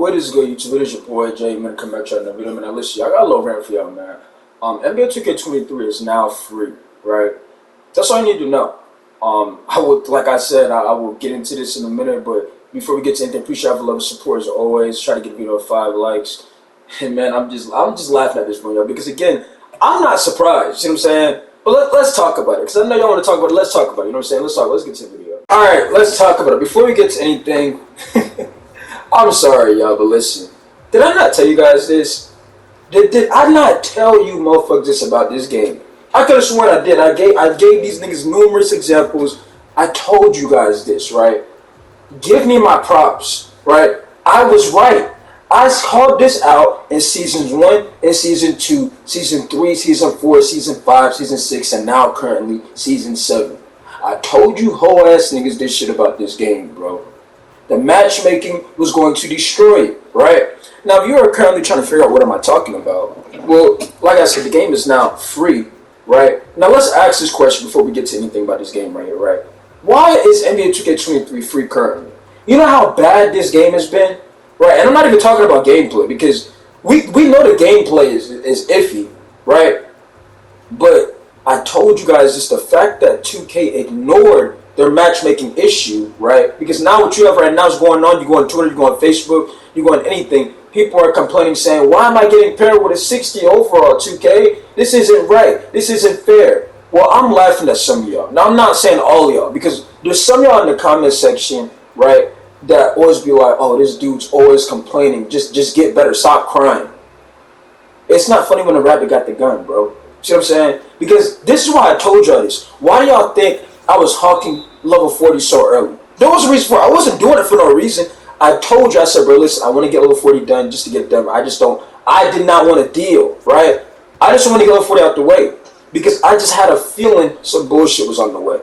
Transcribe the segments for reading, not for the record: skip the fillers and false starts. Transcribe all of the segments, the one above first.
What is good, YouTube? It is your boy Jay, man. Come back to another video, man. Now listen, I got a little rant for y'all, man. NBA 2K23 is now free, right? That's all you need to know. I would, like I said, I will get into this in a minute, but before we get to anything, appreciate all the love and support as always. Try to get the video 5 likes, and man, I'm just laughing at this one, y'all, because again, I'm not surprised. You know what I'm saying? But let's talk about it, because I know y'all want to talk about it. Let's talk about it. You know what I'm saying? Let's get to the video. All right, let's talk about it. Before we get to anything. I'm sorry, y'all, but listen. Did I not tell you guys this? Did I not tell you motherfuckers this about this game? I could have sworn I did. I gave these niggas numerous examples. I told you guys this, right? Give me my props, right? I was right. I called this out in seasons 1 and season 2, season 3, season 4, season 5, season 6, and now currently season 7. I told you whole ass niggas this shit about this game, bro. The matchmaking was going to destroy it, right? Now, if you are currently trying to figure out what am I talking about, well, like I said, the game is now free, right? Now, let's ask this question before we get to anything about this game right here, right? Why is NBA 2K23 free currently? You know how bad this game has been, right? And I'm not even talking about gameplay, because we know the gameplay is iffy, right? But I told you guys just the fact that 2K ignored their matchmaking issue, right? Because now what you have right now is going on. You go on Twitter, you go on Facebook, you go on anything. People are complaining, saying, why am I getting paired with a 60 overall, 2K? This isn't right. This isn't fair. Well, I'm laughing at some of y'all. Now, I'm not saying all of y'all, because there's some of y'all in the comment section, right, that always be like, oh, this dude's always complaining. Just get better. Stop crying. It's not funny when the rabbit got the gun, bro. See what I'm saying? Because this is why I told y'all this. Why do y'all think I was hawking level 40 so early? There was a reason for it. I wasn't doing it for no reason. I told you, I said, bro, listen, I want to get level 40 done just to get it done. I did not want to deal, right? I just want to get level 40 out the way, because I just had a feeling some bullshit was on the way.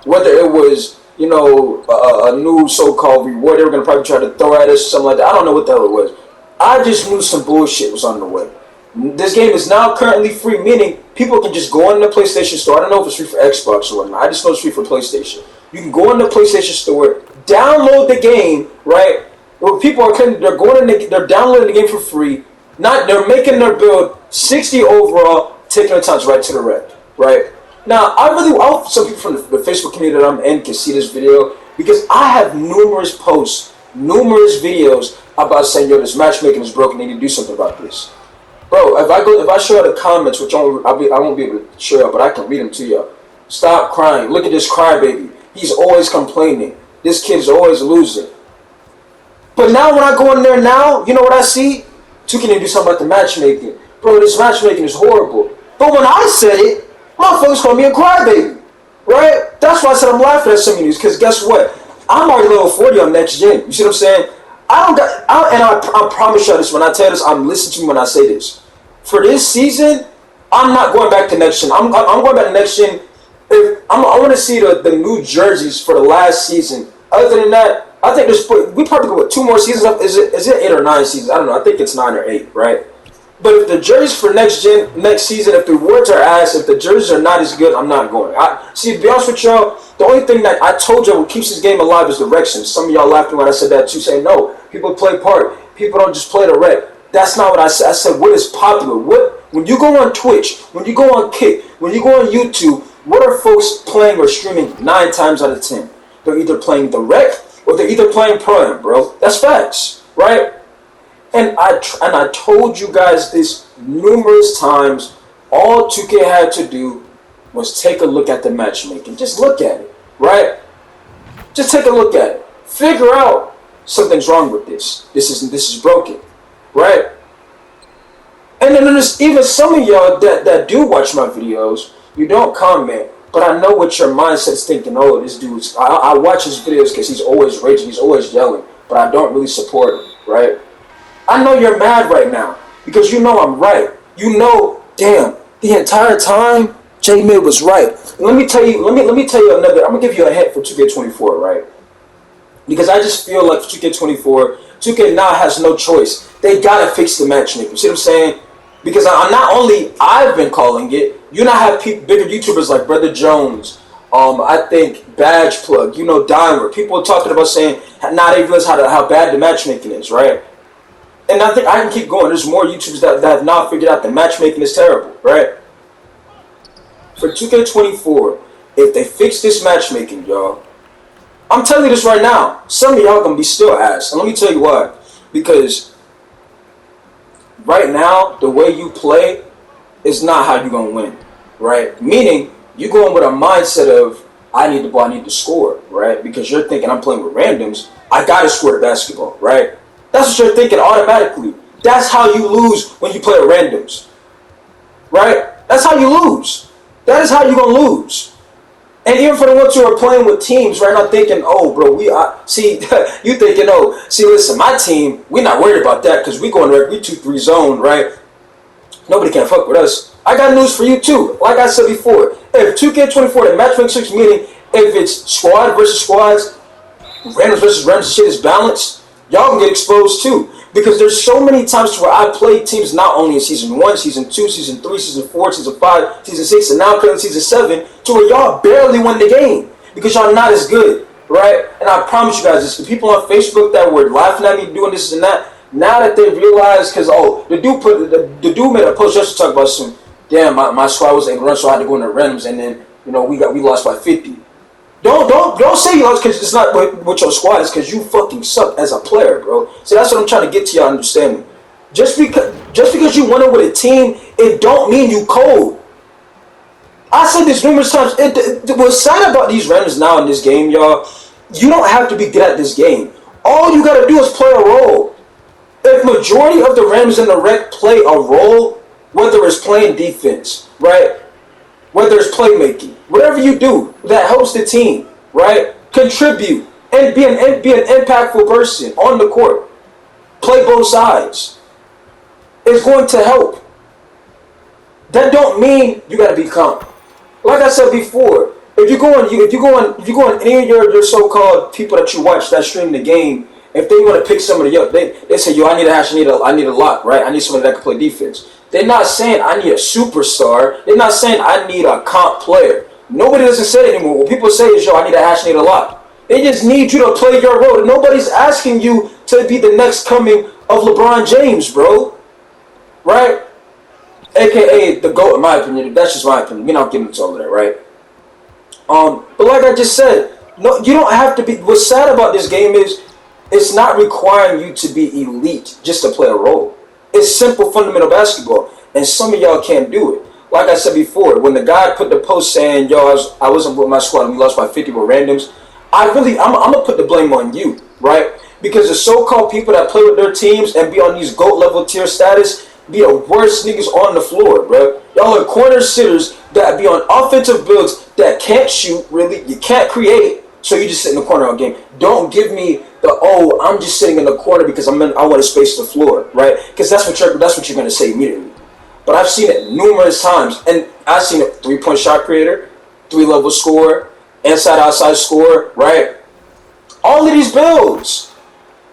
Whether it was, you know, a new so-called reward they were going to probably try to throw at us or something like that. I don't know what the hell it was. I just knew some bullshit was on the way. This game is now currently free, meaning people can just go on the PlayStation Store. I don't know if it's free for Xbox or whatnot. I just know it's free for PlayStation. You can go on the PlayStation Store, download the game, right? Well, people are they're downloading the game for free. They're making their build 60 overall, taking their time right to the red, right? Now, I hope some people from the Facebook community that I'm in can see this video, because I have numerous posts, numerous videos about saying, yo, this matchmaking is broken. They need to do something about this. Bro, if I show you the comments, which I won't be able to show you, but I can read them to you. Stop crying. Look at this crybaby. He's always complaining. This kid is always losing. But now when I go in there now, you know what I see? 2K need to do something about the matchmaking. Bro, this matchmaking is horrible. But when I said it, motherfuckers called me a crybaby. Right? That's why I said I'm laughing at some of these, because guess what? I'm already level 40 on next gen. You see what I'm saying? I promise you this, when I tell you this, I'm listening to me when I say this. For this season, I'm not going back to next gen. I'm going back to next gen. I want to see the new jerseys for the last season. Other than that, I think we probably go with 2 more seasons up. Is it 8 or 9 seasons? I don't know. I think it's 9 or 8, right? But if the jerseys for next season, if the rewards are ass, if the jerseys are not as good, I'm not going. See, to be honest with y'all, the only thing that I told y'all what keeps this game alive is direction. Some of y'all laughed when I said that too, saying no, people play part. People don't just play the rec. That's not what I said. I said what is popular. When you go on Twitch, when you go on Kick, when you go on YouTube, what are folks playing or streaming 9 times out of 10? They're either playing the rec or they're either playing Prime, bro. That's facts, right? And I told you guys this numerous times. All 2K had to do was take a look at the matchmaking. Just look at it, right? Just take a look at it. Figure out something's wrong with this. This is broken, right? And then there's even some of y'all that do watch my videos. You don't comment, but I know what your mindset's thinking. Oh, this dude's. I watch his videos because he's always raging, he's always yelling, but I don't really support him, right? I know you're mad right now because you know I'm right. You know, damn, the entire time J Mid was right. And let me tell you another. I'm gonna give you a hint for 2K24, right? Because I just feel like for 2K24, 2K now has no choice. They gotta fix the matchmaking. See what I'm saying? Because I've been calling it. You now have bigger YouTubers like Brother Jones. I think Badge Plug. You know, Dimer. People are talking about saying now they realize how bad the matchmaking is, right? And I think I can keep going. There's more YouTubers that have not figured out the matchmaking is terrible, right? For 2K24, if they fix this matchmaking, y'all, I'm telling you this right now, some of y'all gonna be still ass. And let me tell you why. Because right now, the way you play is not how you're gonna win, right? Meaning, you're going with a mindset of, I need the ball, I need to score, right? Because you're thinking, I'm playing with randoms, I gotta score the basketball, right? That's what you're thinking automatically. That's how you lose when you play with randoms, right? That's how you lose. That is how you're gonna lose. And even for the ones who are playing with teams, right now thinking, oh, bro, see, you thinking, oh, see, listen, my team, we're not worried about that because we going we 2-3 zone, right? Nobody can fuck with us. I got news for you too. Like I said before, if 2K24, the matchmaking 6 meaning, if it's squad versus squads, randoms versus randoms, shit is balanced, y'all can get exposed too. Because there's so many times where I played teams not only in season 1, season 2, season 3, season 4, season 5, season 6, and now I'm playing season 7, to where y'all barely win the game because y'all not as good, right? And I promise you guys, this, the people on Facebook that were laughing at me doing this and that, now that they realize, because the dude made a post just to talk about some, damn, my squad was able to run, so I had to go into randoms, and then we lost by 50. Don't say you lost because it's not what your squad is, because you fucking suck as a player, bro. So that's what I'm trying to get to y'all understanding. Just because you won it with a team, it don't mean you cold. I said this numerous times. What's sad about these randoms now in this game, y'all, you don't have to be good at this game. All you gotta do is play a role. If majority of the randoms in the rec play a role, whether it's playing defense, right? Whether it's playmaking, whatever you do that helps the team, right? Contribute and be an impactful person on the court. Play both sides. It's going to help. That don't mean you gotta be calm. Like I said before, if you go on any of your so-called people that you watch that stream the game, if they want to pick somebody up, they say, yo, I need a lock, right? I need somebody that can play defense. They're not saying I need a superstar. They're not saying I need a comp player. Nobody doesn't say it anymore. What people say is, yo, I need a hash, need a lock. They just need you to play your role. Nobody's asking you to be the next coming of LeBron James, bro. Right? AKA the GOAT, in my opinion. That's just my opinion. We're not getting into all of that, right? But like I just said, no, you don't have to be. What's sad about this game is it's not requiring you to be elite just to play a role. It's simple fundamental basketball, and some of y'all can't do it. Like I said before, when the guy put the post saying, yo, I wasn't with my squad and we lost by 50 with randoms, I'm going to put the blame on you, right? Because the so-called people that play with their teams and be on these GOAT level tier status be the worst niggas on the floor, bro. Y'all are corner sitters that be on offensive builds that can't shoot, really. You can't create, so you just sit in the corner all game. Don't give me I'm just sitting in the corner because I want to space the floor, right? Because that's what you're going to say immediately. But I've seen it numerous times, and I've seen it 3-point shot creator, 3-level scorer, inside-outside scorer, right? All of these builds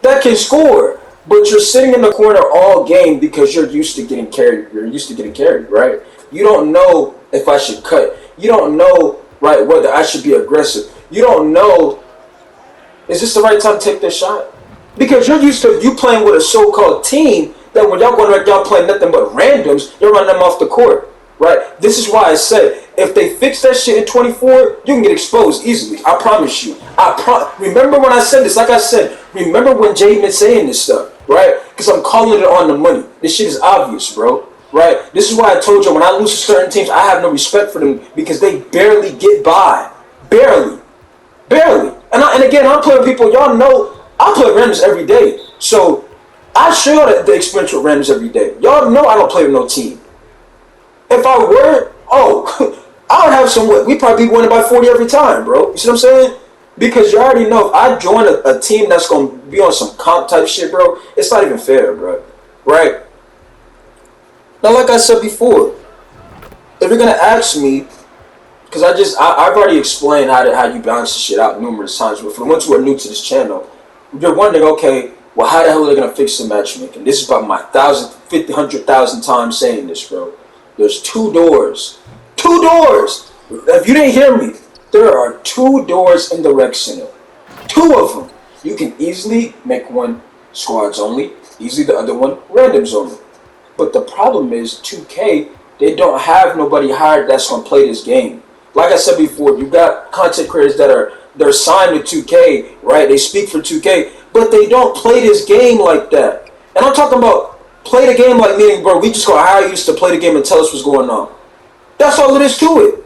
that can score, but you're sitting in the corner all game because you're used to getting carried. You're used to getting carried, right? You don't know if I should cut. You don't know, right, whether I should be aggressive. You don't know, is this the right time to take this shot? Because you're used to you playing with a so-called team that when y'all going like y'all playing nothing but randoms, you're running them off the court, right? This is why I said, if they fix that shit in 24, you can get exposed easily. I promise you. Remember when I said this? Like I said, remember when Jay been saying this stuff, right? Because I'm calling it on the money. This shit is obvious, bro, right? This is why I told you when I lose to certain teams, I have no respect for them because they barely get by. Barely. And again, I'm playing people, y'all know, I play randoms every day. So I share the experience with randoms every day. Y'all know I don't play with no team. If I were, I would have some, we'd probably be winning by 40 every time, bro. You see what I'm saying? Because you already know if I join a team that's going to be on some comp type shit, bro, it's not even fair, bro. Right? Now, like I said before, if you're going to ask me, because I've already explained how you balance this shit out numerous times, but for the ones who are new to this channel, you're wondering, okay, well, how the hell are they going to fix the matchmaking? This is about my 1,000 times saying this, bro. There's 2 doors. 2 doors! If you didn't hear me, there are 2 doors in the rec center. 2 of them. You can easily make one squads only. Easily the other one, random zoning. But the problem is 2K, they don't have nobody hired that's gonna play this game. Like I said before, you got content creators they're signed to 2K, right? They speak for 2K, but they don't play this game like that. And I'm talking about play the game like meaning, bro, we just gonna hire you to play the game and tell us what's going on. That's all it is to it.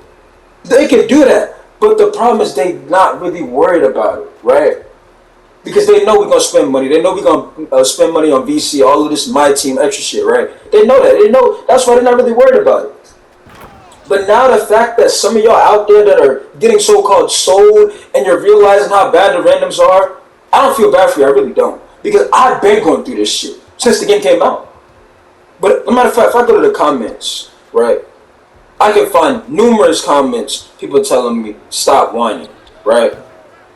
They can do that. But the problem is they not really worried about it, right? Because they know we're going to spend money. They know we're going to spend money on VC, all of this My Team extra shit, right? They know that. They know that's why they're not really worried about it. But now the fact that some of y'all out there that are getting so-called sold and you're realizing how bad the randoms are, I don't feel bad for you. I really don't. Because I've been going through this shit since the game came out. But as a matter of fact, if I go to the comments, right, I can find numerous comments, people telling me, stop whining, right?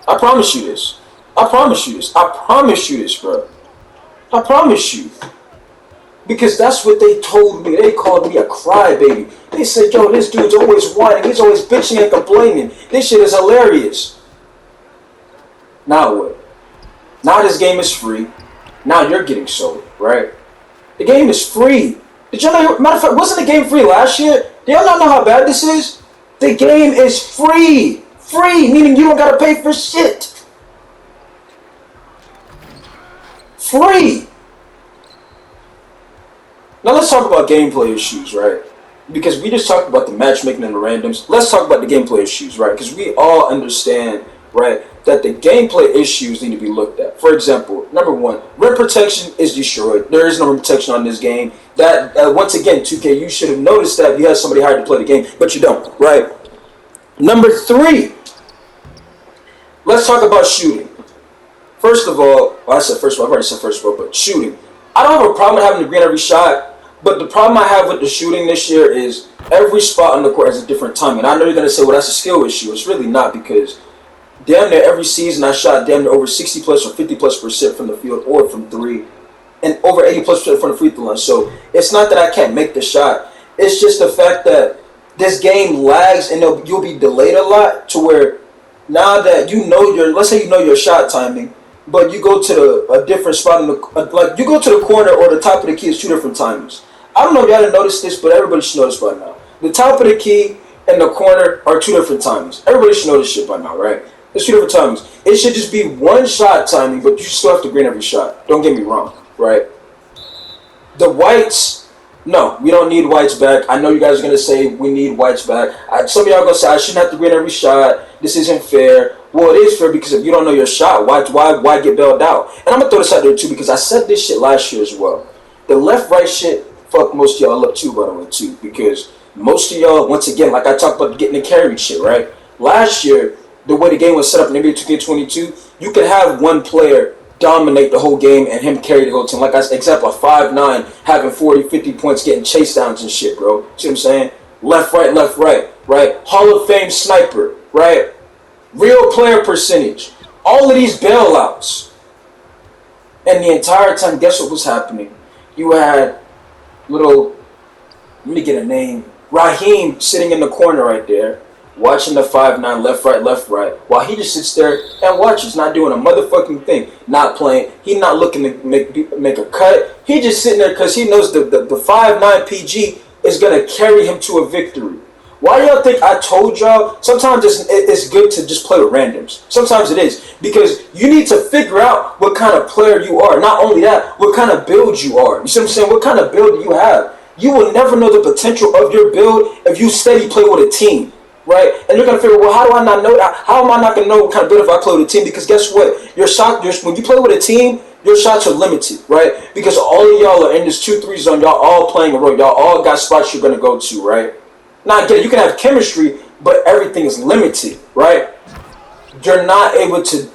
I promise you this. I promise you this. I promise you this, bro. I promise you. Because that's what they told me. They called me a crybaby. They said, yo, this dude's always whining. He's always bitching and complaining. This shit is hilarious. Now what? Now this game is free. Now you're getting sold, right? The game is free. Did y'all know? Matter of fact, wasn't the game free last year? Do y'all not know how bad this is? The game is free. Free, meaning you don't gotta pay for shit. Free. Now let's talk about gameplay issues, right? Because we just talked about the matchmaking and the randoms. Let's talk about the gameplay issues, right? Because we all understand, right, that the gameplay issues need to be looked at. For example, number one, rim protection is destroyed. There is no rim protection on this game. That once again, 2K, you should have noticed that if you had somebody hired to play the game, but you don't, right? Number three, let's talk about shooting. First of all, well, I said first of all, I've already said first of all, but shooting. I don't have a problem with having to green every shot, but the problem I have with the shooting this year is every spot on the court has a different timing. I know you're going to say, well, that's a skill issue. It's really not, because damn near every season I shot damn near over 60 plus or 50 plus % from the field or from three, and over 80 plus % from the free throw line. So it's not that I can't make the shot. It's just the fact that this game lags and you'll be delayed a lot, to where now that you know let's say you know your shot timing, but you go to a different spot in the, like you go to the corner or the top of the key is 2 different timings. I don't know if y'all didn't notice this, but everybody should know this by now. The top of the key and the corner are 2 different timings. Everybody should know this shit by now, right? There's 2 different timings. It should just be one shot timing, but you still have to green every shot. Don't get me wrong, right? The whites, no, we don't need whites back. I know you guys are going to say we need whites back. Some of y'all are going to say I shouldn't have to green every shot. This isn't fair. Well, it is fair, because if you don't know your shot, why get bailed out? And I'm going to throw this out there too, because I said this shit last year as well. The left-right shit, fuck most of y'all up too, by the way, too. Because most of y'all, once again, like I talked about getting the carry shit, right? Last year, the way the game was set up in NBA 2K22, you could have one player dominate the whole game and him carry the whole team. Like, as example, a 5'9", having 40, 50 points, getting chase downs and shit, bro. See what I'm saying? Left, right? Hall of Fame sniper, right? Real player percentage. All of these bailouts. And the entire time, guess what was happening? You had little, let me get a name, Raheem sitting in the corner right there, watching the 5'9", left, right, while he just sits there and watches, not doing a motherfucking thing, not playing. He not looking to make a cut. He just sitting there because he knows the 5'9" PG is going to carry him to a victory. Why y'all think I told y'all? Sometimes it's good to just play with randoms. Sometimes it is. Because you need to figure out what kind of player you are. Not only that, what kind of build you are. You see what I'm saying? What kind of build do you have? You will never know the potential of your build if you steady play with a team. Right? And you're going to figure, well, how do I not know that? How am I not going to know what kind of build if I play with a team? Because guess what? When you play with a team, your shots are limited, right? Because all of y'all are in this 2-3 zone. Y'all all playing a role. Y'all all got spots you're going to go to, right? Now, again, you can have chemistry, but everything is limited, right? You're not able to,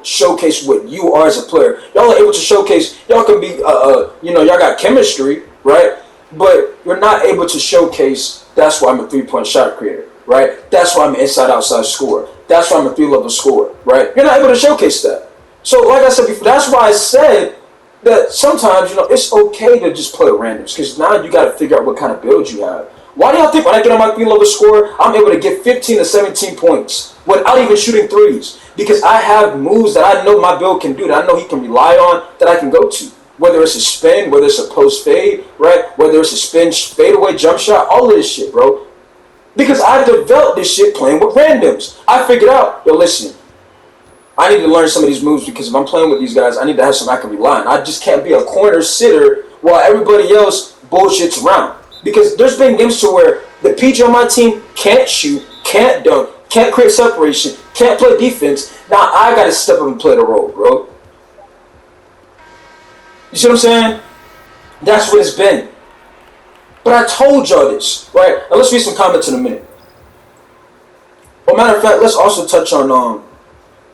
showcase what you are as a player. Y'all are able to showcase, y'all can be, y'all got chemistry, right? But you're not able to showcase, that's why I'm a 3-point shot creator, right? That's why I'm an inside-outside scorer. That's why I'm a 3-level scorer, right? You're not able to showcase that. So, like I said before, that's why I said that sometimes, it's okay to just play randoms, because now you got to figure out what kind of build you have. Why do y'all think when I get on my 3-level score, I'm able to get 15 to 17 points without even shooting threes? Because I have moves that I know my build can do, that I know he can rely on, that I can go to. You Whether it's a spin, whether it's a post fade, right? Whether it's a spin, fade away, jump shot, all of this shit, bro. Because I developed this shit playing with randoms. I figured out, yo, listen, I need to learn some of these moves because if I'm playing with these guys, I need to have some I can rely on. I just can't be a corner sitter while everybody else bullshits around. Because there's been games to where the PG on my team can't shoot, can't dunk, can't create separation, can't play defense. Now I gotta step up and play the role, bro. You see what I'm saying? That's what it's been. But I told y'all this, right? Now let's read some comments in a minute. Well, matter of fact, let's also touch on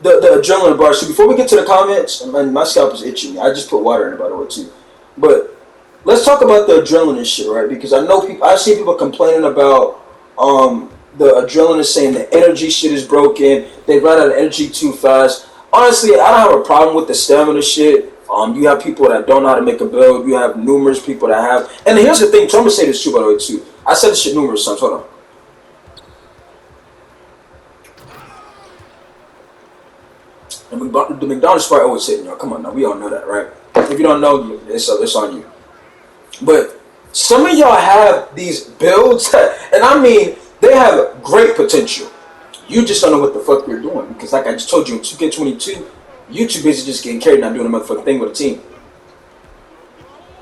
the adrenaline bar. So before we get to the comments, man, my scalp is itching. I just put water in it, by the way, too. But let's talk about the adrenaline shit, right? Because I know people, I see people complaining about the adrenaline saying the energy shit is broken. They run out of energy too fast. Honestly, I don't have a problem with the stamina shit. You have people that don't know how to make a build. You have numerous people that have. And here's the thing, so I'm going to say this too, by the way, too. I said this shit numerous times. Hold on. And the McDonald's part always hitting y'all. Come on now, we all know that, right? If you don't know, it's on you. But some of y'all have these builds, and I mean, they have great potential. You just don't know what the fuck you're doing. Because like I just told you, in 2K22, you too busy just getting carried, not doing a motherfucking thing with a team.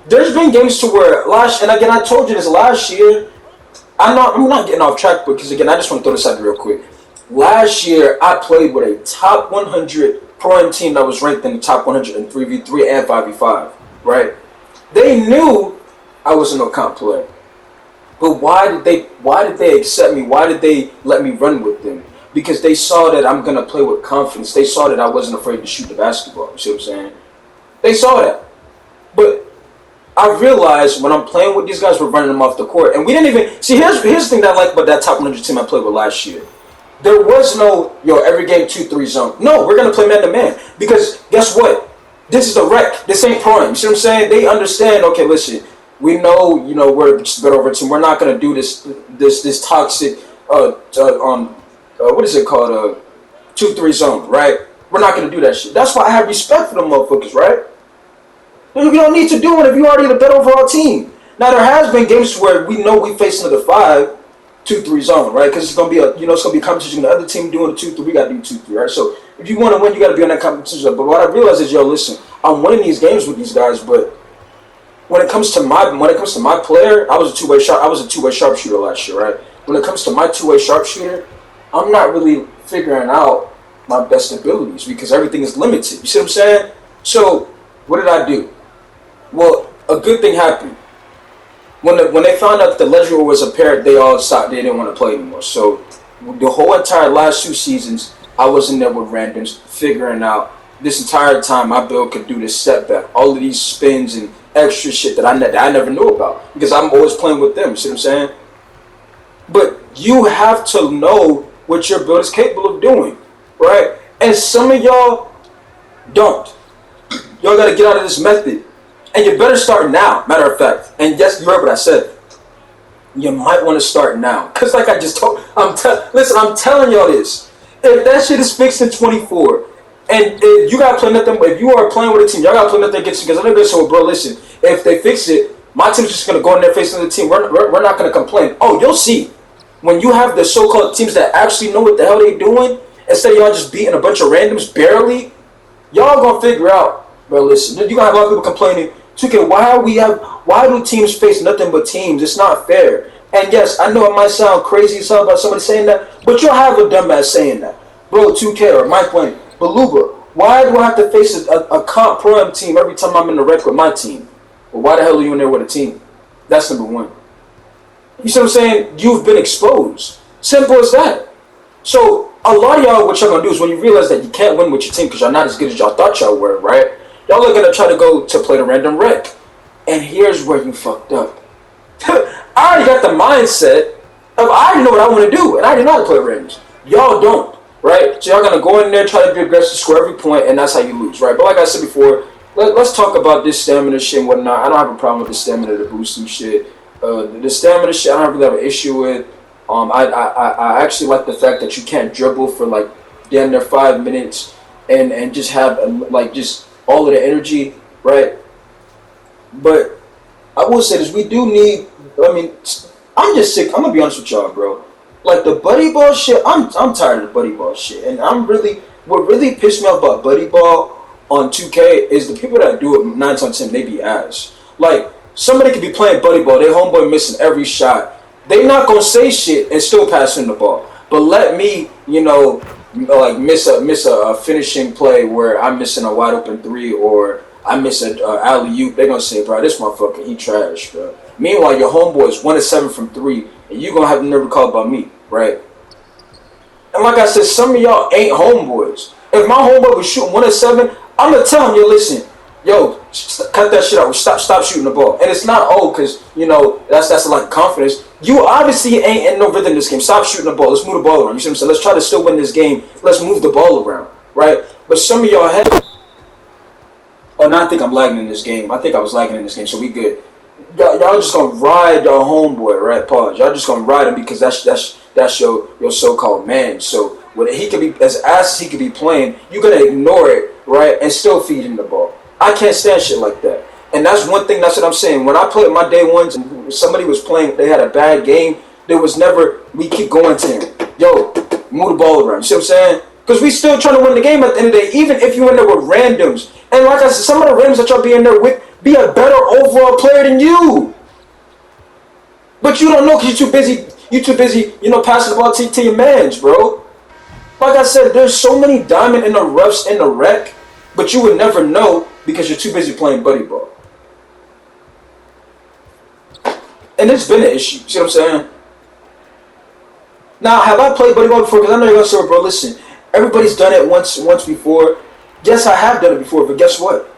There's been games to where and again, I told you this last year. I'm not getting off track because again, I just want to throw this out real quick. Last year, I played with a top 100 pro-am team that was ranked in the top 100 in 3v3 and 5v5, right? They knew I wasn't no comp player. But why did they accept me? Why did they let me run with them? Because they saw that I'm going to play with confidence. They saw that I wasn't afraid to shoot the basketball. You see what I'm saying? They saw that. But I realized when I'm playing with these guys, we're running them off the court. And we didn't even... See, here's the thing that I like about that top 100 team I played with last year. There was no, every game 2-3 zone. No, we're going to play man-to-man. Because guess what? This is a wreck. This ain't prime. You see what I'm saying? They understand, okay, listen, we know, we're just better over team. We're not going to do this toxic, what is it called? 2-3 zone, right? We're not going to do that shit. That's why I have respect for them motherfuckers, right? You don't need to do it if you already the better overall team. Now, there has been games where we know we face another 5-2-3 zone, right? Because it's gonna be it's gonna be a competition. The other team doing a 2-3, we gotta do 2-3, right? So if you want to win, you gotta be on that competition. But what I realize is, listen, I'm winning these games with these guys, but when it comes to my player, I was a two-way sharpshooter last year, right? When it comes to my two-way sharpshooter, I'm not really figuring out my best abilities because everything is limited. You see what I'm saying? So what did I do? Well, a good thing happened. When they found out that the Ledger was a pair, they all stopped. They didn't want to play anymore. So the whole entire last 2 seasons, I was in there with randoms, figuring out this entire time my build could do this setback, all of these spins and extra shit that I never knew about because I'm always playing with them. See what I'm saying? But you have to know what your build is capable of doing, right? And some of y'all don't. Y'all got to get out of this method. And you better start now, matter of fact. And yes, you heard what I said. You might want to start now. Because like I just told, listen, I'm telling y'all this. If that shit is fixed in 24, and if you got to play nothing, if you are playing with a team, y'all got to play nothing against you. Because I know this, so bro, listen, if they fix it, my team's just going to go in there facing the team. We're not going to complain. Oh, you'll see. When you have the so-called teams that actually know what the hell they doing, instead of y'all just beating a bunch of randoms barely, y'all going to figure out, bro, listen, you're going to have a lot of people complaining, 2K, why do teams face nothing but teams? It's not fair. And yes, I know it might sound crazy as hell about somebody saying that, but you'll have a dumbass saying that. Bro, 2K or Mike Wayne, Beluga, why do I have to face a comp pro-am team every time I'm in the rec with my team? Well, why the hell are you in there with a team? That's number one. You see what I'm saying? You've been exposed. Simple as that. So a lot of y'all, what y'all gonna do is when you realize that you can't win with your team because y'all not as good as y'all thought y'all were, right? Y'all are gonna try to go to play the random rec. And here's where you fucked up. I already got the mindset of I already know what I want to do, and I already know how to play randoms. Y'all don't, right? So y'all gonna go in there, try to be aggressive, score every point, and that's how you lose, right? But like I said before, let's talk about this stamina shit and whatnot. I don't have a problem with the stamina to boost and shit. The stamina shit, I don't really have an issue with. I actually like the fact that you can't dribble for like damn near 5 minutes and just have like just all of the energy, right? But I will say this: we do need. I mean, I'm just sick. I'm gonna be honest with y'all, bro. Like the buddy ball shit, I'm tired of the buddy ball shit, and I'm really what really pissed me off about buddy ball on 2K is the people that do it 9 times 10 they be ass. Like somebody could be playing buddy ball, their homeboy missing every shot. They not gonna say shit and still passing the ball, but let me, like miss a finishing play where I'm missing a wide open three or I miss a alley oop. They gonna say, bro, this motherfucker he trash, bro. Meanwhile, your homeboy is 1 of 7 from three, and you gonna have the nerve to call about me, right? And like I said, some of y'all ain't homeboys. If my homeboy was shooting 1 of 7, I'm gonna tell him, yo, listen, yo, cut that shit out. Stop shooting the ball. And it's not because that's like confidence. You obviously ain't in no rhythm in this game. Stop shooting the ball. Let's move the ball around. You see what I'm saying? Let's try to still win this game. Let's move the ball around, right? But some of y'all have. Oh, now I think I'm lagging in this game. I think I was lagging in this game, so we good. Y'all just gonna ride your homeboy, right? Pause. Y'all just gonna ride him because that's your so-called man. So when he could be as ass as he could be playing, you gonna ignore it, right? And still feed him the ball. I can't stand shit like that. And that's one thing. That's what I'm saying. When I played my day ones and somebody was playing, they had a bad game. There was never we keep going to him. Yo, move the ball around. You see what I'm saying? Because we still trying to win the game at the end of the day. Even if you in there with randoms, and like I said, some of the randoms that y'all be in there with be a better overall player than you. But you don't know because you're too busy. Passing the ball to your mans, bro. Like I said, there's so many diamond in the roughs in the wreck, but you would never know because you're too busy playing buddy ball. And it's been an issue. See what I'm saying? Now, have I played buddy ball before? Because I know you're gonna say, bro, listen, everybody's done it once before. Yes, I have done it before, but guess what?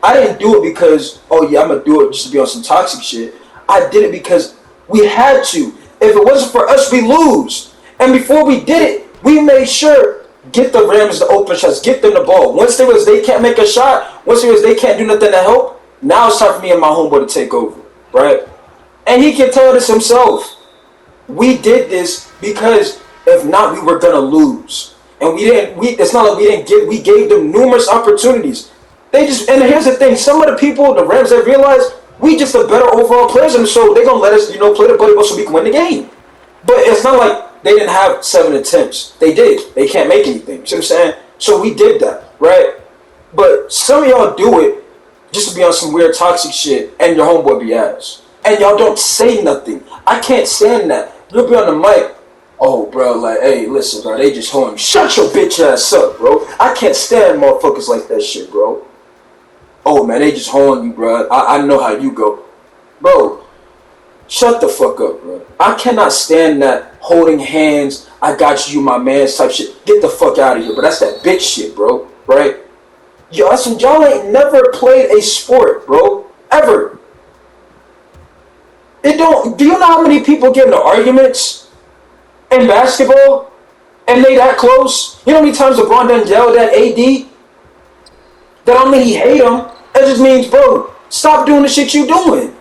I didn't do it because, oh yeah, I'm gonna do it just to be on some toxic shit. I did it because we had to. If it wasn't for us, we lose. And before we did it, we made sure get the Rams the open shots, get them the ball. Once they can't make a shot, once they can't do nothing to help, now it's time for me and my homeboy to take over, right? And he can tell this himself. We did this because if not, we were gonna lose. And it's not like we gave them numerous opportunities. And here's the thing, some of the people, the Rams, they realize we just the better overall players, and so they're gonna let us, play the buddy ball so we can win the game. But it's not like they didn't have 7 attempts. They did. They can't make anything. See what I'm saying? So we did that, right? But some of y'all do it just to be on some weird toxic shit, and your homeboy be ass. And y'all don't say nothing. I can't stand that. You'll be on the mic. Oh, bro, like, hey, listen, bro, they just hoeing me. Shut your bitch ass up, bro. I can't stand motherfuckers like that shit, bro. Oh, man, they just hoeing you, bro. I know how you go. Bro, shut the fuck up, bro. I cannot stand that holding hands, I got you, my man, type shit. Get the fuck out of here, bro. That's that bitch shit, bro, right? Y'all ain't never played a sport, bro. Ever. Do you know how many people get into arguments in basketball and they that close? You know how many times LeBron done yelled at AD? That don't mean he hate him. That just means, bro, stop doing the shit you doing.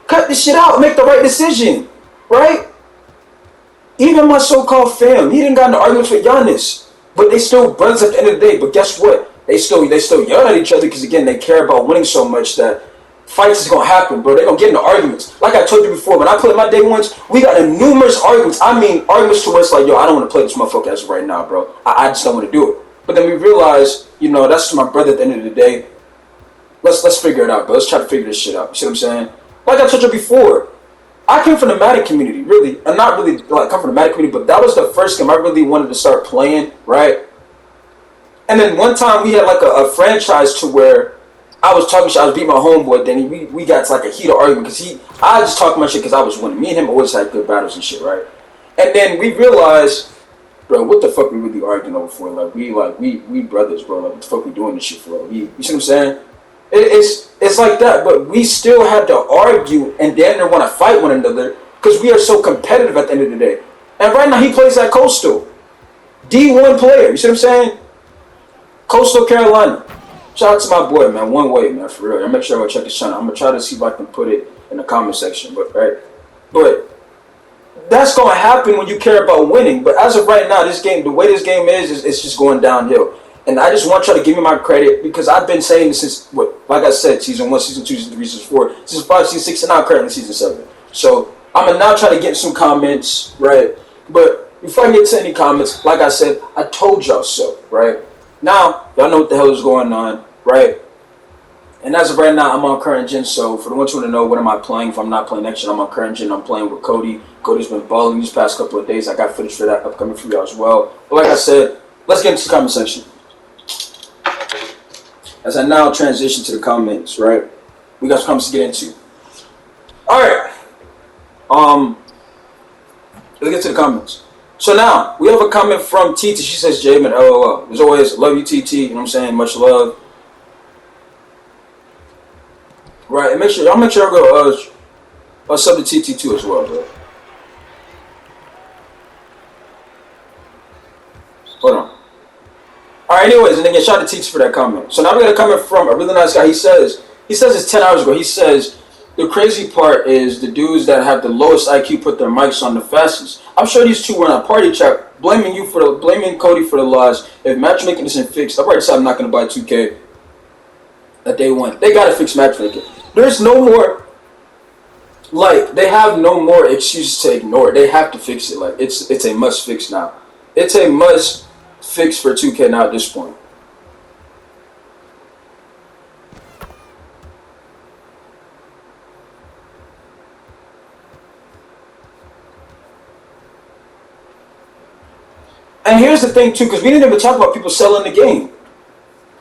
Cut the shit out. Make the right decision. Right? Even my so-called fam, he didn't got into arguments with Giannis. But they still brothers at the end of the day. But guess what? They still yell at each other because, again, they care about winning so much that fights is going to happen, bro. They're going to get into arguments. Like I told you before, when I played my day ones, we got in numerous arguments. I mean, arguments to where it's like, yo, I don't want to play this motherfucker as of right now, bro. I just don't want to do it. But then we realized, that's my brother at the end of the day. Let's figure it out, bro. Let's try to figure this shit out. You see what I'm saying? Like I told you before, I came from the Madden community, really. And not really, come from the Madden community, but that was the first game I really wanted to start playing, right? And then one time we had, a franchise to where I was talking shit, I was beating my homeboy, then we got to, a heated argument, because I just talked my shit because I was winning. Me and him always had good battles and shit, right? And then we realized, bro, what the fuck we really arguing over for? We brothers, bro. What the fuck we doing this shit for? You see what I'm saying? It's like that, but we still had to argue and damn near want to fight one another because we are so competitive at the end of the day. And right now he plays at Coastal. D1 player, you see what I'm saying? Coastal Carolina. Shout out to my boy, man. One way, man, for real. I'll make sure I go check his channel. I'm going to try to see if I can put it in the comment section, but that's going to happen when you care about winning. But as of right now, this game, the way this game is it's just going downhill. And I just want y'all to give me my credit because I've been saying this since, like I said, season 1, season 2, season 3, season 4, season 5, season 6, and now currently season 7. So I'm going to now try to get some comments, right? But before I get to any comments, like I said, I told y'all so, right? Now, y'all know what the hell is going on, right? And as of right now, I'm on current gen. So for the ones who want to know what am I playing, if I'm not playing next gen, I'm on current gen. I'm playing with Cody. Cody's been balling these past couple of days. I got footage for that upcoming for y'all as well. But like I said, let's get into the comment section. As I now transition to the comments, right? We got some comments to get into. Alright. Let's get to the comments. So now, we have a comment from TT. She says, Jamin, LOL. As always, love you, TT. You know what I'm saying? Much love. Right, and make sure I go sub to TT too as well, bro. Hold on. Alright, anyways, and again, shout out to TT for that comment. So now we got a comment from a really nice guy. He says it's 10 hours ago. He says, the crazy part is the dudes that have the lowest IQ put their mics on the fastest. I'm sure these two were in a party chat blaming Cody for the loss. If matchmaking isn't fixed, I've already decided I'm not going to buy 2K at day one. They got to fix matchmaking. There's no more, like, they have no more excuses to ignore it. They have to fix it. Like, it's a must fix now. It's a must fix for 2K now at this point. And here's the thing too, because we didn't even talk about people selling the game.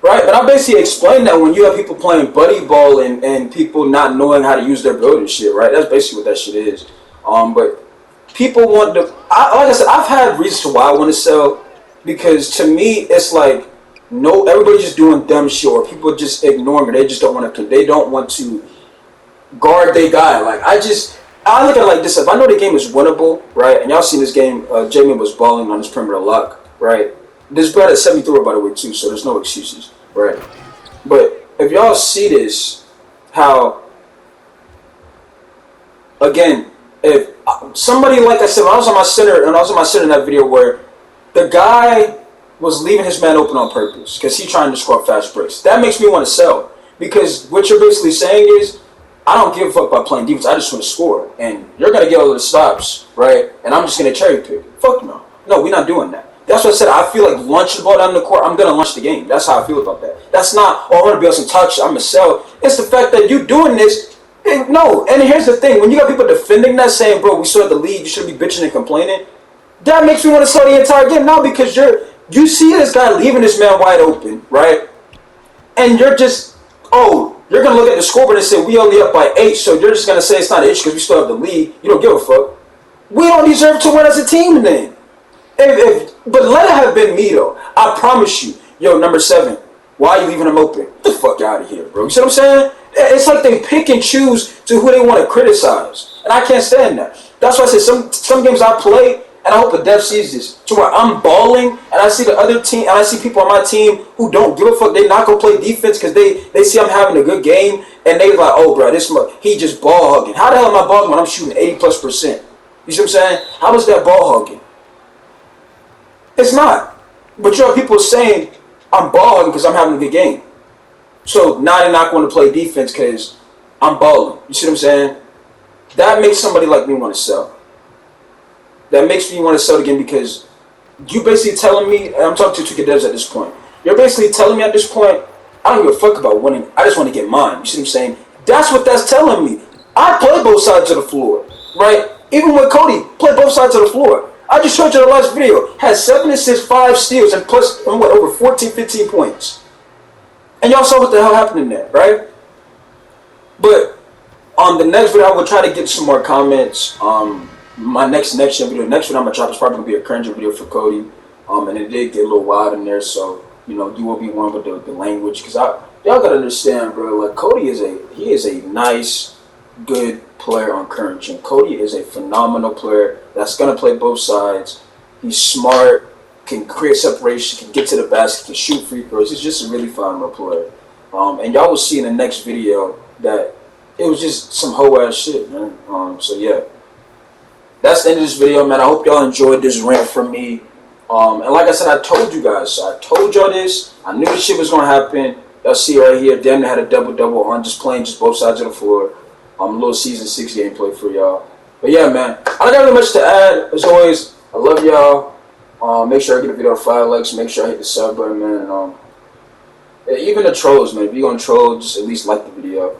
Right, but I basically explained that when you have people playing buddy ball and people not knowing how to use their build and shit, right? That's basically what that shit is. But people want to, like I said, I've had reasons why I want to sell, because to me it's like everybody's just doing dumb shit, or people just ignoring it. They just don't want to guard their guy. Like I look at it like this: if I know the game is winnable, right? And y'all seen this game, Jamie was balling on his perimeter lock, right? This brother set me through it, by the way, too, so there's no excuses, right? But if y'all see this, how, again, if somebody, like I said, when I was on my center in that video where the guy was leaving his man open on purpose because he's trying to score fast breaks, that makes me want to sell. Because what you're basically saying is, I don't give a fuck about playing defense, I just want to score. And you're going to get all of the stops, right? And I'm just going to cherry pick. Fuck no. No, we're not doing that. That's what I said. I feel like launch the ball down the court, I'm going to launch the game. That's how I feel about that. That's not, I want to be able to touch, I'm going to sell. It's the fact that you doing this. No, and here's the thing. When you got people defending that, saying, bro, we still have the lead, you should be bitching and complaining, that makes me want to sell the entire game now, because you see this guy leaving this man wide open, right? And you're just, you're going to look at the scoreboard and say, we only up by 8, so you're just going to say it's not an issue because we still have the lead. You don't give a fuck. We don't deserve to win as a team then. But let it have been me, though. I promise you. Yo, number 7, why are you leaving him open? Get the fuck out of here, bro. You see what I'm saying? It's like they pick and choose to who they want to criticize. And I can't stand that. That's why I say some games I play, and I hope the dev sees this, to where I'm balling, and I see the other team, and I see people on my team who don't give a fuck. They not going to play defense because they see I'm having a good game, and they like, oh, bro, he just ball hugging. How the hell am I ball hugging when I'm shooting 80+%? You see what I'm saying? How is that ball hugging? It's not. But you have people saying I'm balling because I'm having a good game. So now they're not going to play defense because I'm balling. You see what I'm saying? That makes somebody like me want to sell. That makes me want to sell the game, because you basically telling me, and I'm talking to 2K devs at this point, you're basically telling me at this point, I don't give a fuck about winning. I just want to get mine. You see what I'm saying? That's what that's telling me. I play both sides of the floor, right? Even with Cody, play both sides of the floor. I just showed you the last video. Had 7 assists, 5 steals, and plus, over 14, 15 points. And y'all saw what the hell happened in there, right? But on the next video, I will try to get some more comments. My next video, I'm gonna drop is probably gonna be a cringe video for Cody. And it did get a little wild in there, so you will be one with the language, because y'all gotta understand, bro. Like Cody is a nice, good player on current gen. Cody is a phenomenal player that's gonna play both sides. He's smart, can create separation, can get to the basket, can shoot free throws. He's just a really phenomenal player. And y'all will see in the next video that it was just some hoe ass shit, man. So yeah. That's the end of this video, man. I hope y'all enjoyed this rant from me. And like I said, I told you guys. So I told y'all this. I knew this shit was gonna happen. Y'all see right here, Denver had a double on just playing just both sides of the floor. A little season 6 gameplay for y'all. But yeah, man, I don't got really much to add. As always, I love y'all. Make sure I get a video to 5 likes. Make sure I hit the sub button, man. And, even the trolls, man. If you're gonna troll, just at least like the video.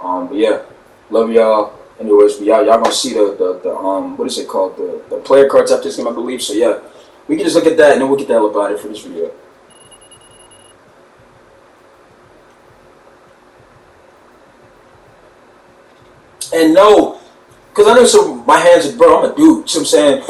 But yeah, love y'all. Anyways, but y'all gonna see the what is it called? The player cards after this game, I believe. So yeah, we can just look at that and then we'll get the hell about it for this video. And no, because I know some my hands are, bro, I'm a dude. See what I'm saying?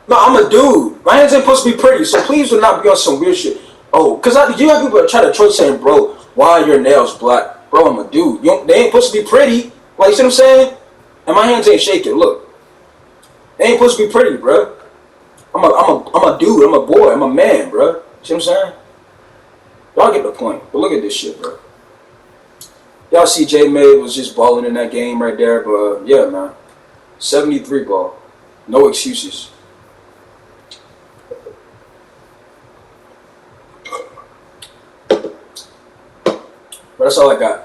No, I'm a dude. My hands ain't supposed to be pretty, so please do not be on some weird shit. Oh, because you have people that try to troll saying, bro, why are your nails black? Bro, I'm a dude. They ain't supposed to be pretty. Like, you see what I'm saying? And my hands ain't shaking. Look. They ain't supposed to be pretty, bro. I'm a dude. I'm a boy. I'm a man, bro. See what I'm saying? Y'all get the point. But look at this shit, bro. Y'all see J-May was just balling in that game right there. But, yeah, man. 73 ball. No excuses. But that's all I got.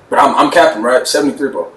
But I'm capping, right? 73 ball.